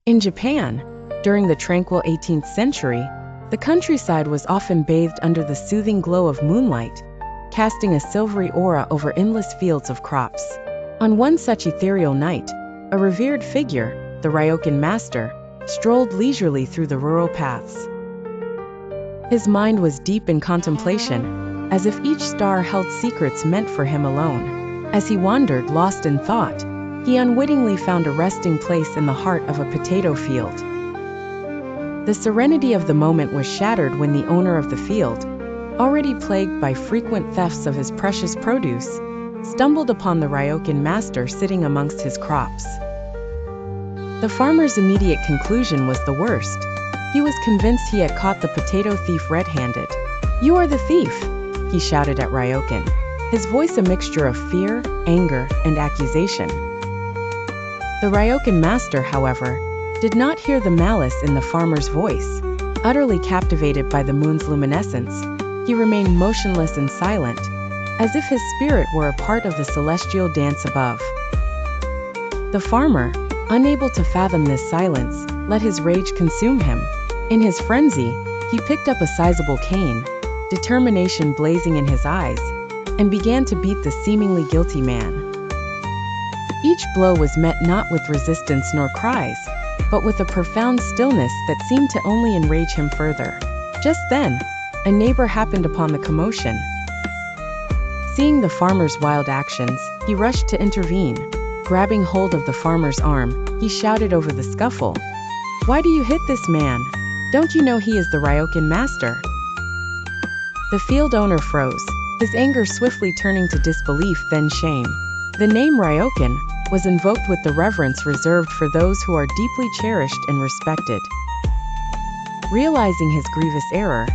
In Japan, during the tranquil 18th century, the countryside was often bathed under the soothing glow of moonlight, casting a silvery aura over endless fields of crops. On one such ethereal night, a revered figure, the Ryokan master, strolled leisurely through the rural paths. His mind was deep in contemplation, as if each star held secrets meant for him alone. As he wandered lost in thought, he unwittingly found a resting place in the heart of a potato field. The serenity of the moment was shattered when the owner of the field, already plagued by frequent thefts of his precious produce, stumbled upon the Ryokan master sitting amongst his crops. The farmer's immediate conclusion was the worst. He was convinced he had caught the potato thief red-handed. "You are the thief!" he shouted at Ryokan, his voice a mixture of fear, anger, and accusation. The Ryokan master, however, did not hear the malice in the farmer's voice. Utterly captivated by the moon's luminescence, he remained motionless and silent, as if his spirit were a part of the celestial dance above. The farmer, unable to fathom this silence, let his rage consume him. In his frenzy, he picked up a sizable cane, determination blazing in his eyes, and began to beat the seemingly guilty man. Each blow was met not with resistance nor cries, but with a profound stillness that seemed to only enrage him further. Just then, a neighbor happened upon the commotion. Seeing the farmer's wild actions, he rushed to intervene. Grabbing hold of the farmer's arm, he shouted over the scuffle, "Why do you hit this man? Don't you know he is the Ryokan master?" The field owner froze, his anger swiftly turning to disbelief then shame. The name Ryokan was invoked with the reverence reserved for those who are deeply cherished and respected. Realizing his grievous error,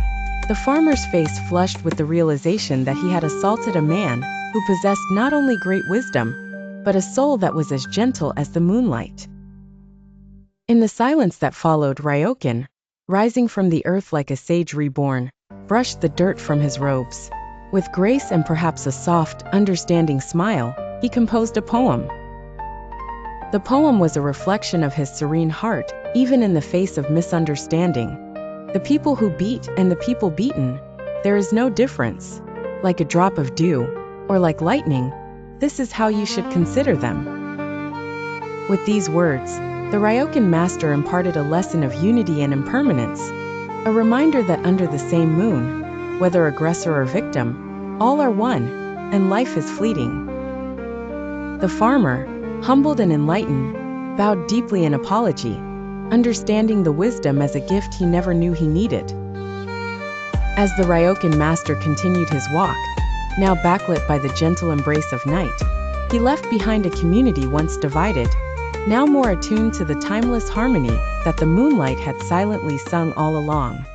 the farmer's face flushed with the realization that he had assaulted a man who possessed not only great wisdom, but a soul that was as gentle as the moonlight. In the silence that followed, Ryokan, rising from the earth like a sage reborn, brushed the dirt from his robes. With grace and perhaps a soft, understanding smile, he composed a poem. The poem was a reflection of his serene heart, even in the face of misunderstanding. The people who beat and the people beaten, there is no difference. Like a drop of dew, or like lightning, this is how you should consider them. With these words, the Ryokan master imparted a lesson of unity and impermanence, a reminder that under the same moon, whether aggressor or victim, all are one, and life is fleeting. The farmer, humbled and enlightened, bowed deeply in apology, understanding the wisdom as a gift he never knew he needed. As the Ryokan master continued his walk, now backlit by the gentle embrace of night, he left behind a community once divided, now more attuned to the timeless harmony that the moonlight had silently sung all along.